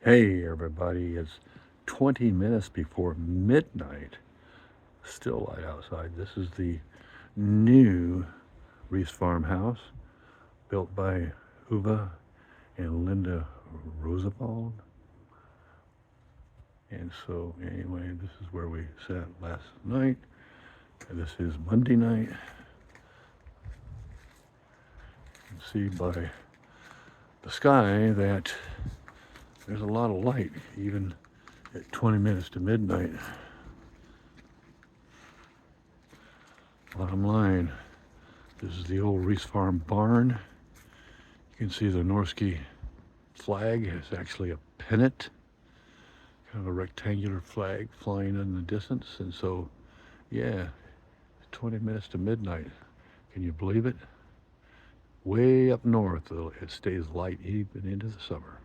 Hey everybody, it's 20 minutes before midnight. Still light outside. This is the new Riise farmhouse built by Uwe and Linda Roosevelt. And so anyway, this is where we sat last night. And this is Monday night. You can see by the sky that there's a lot of light, even at 20 minutes to midnight. Bottom line, this is the old Riise Farm barn. You can see the Norske flag is actually a pennant, kind of a rectangular flag flying in the distance. And so, yeah, 20 minutes to midnight. Can you believe it? Way up north, it stays light even into the summer.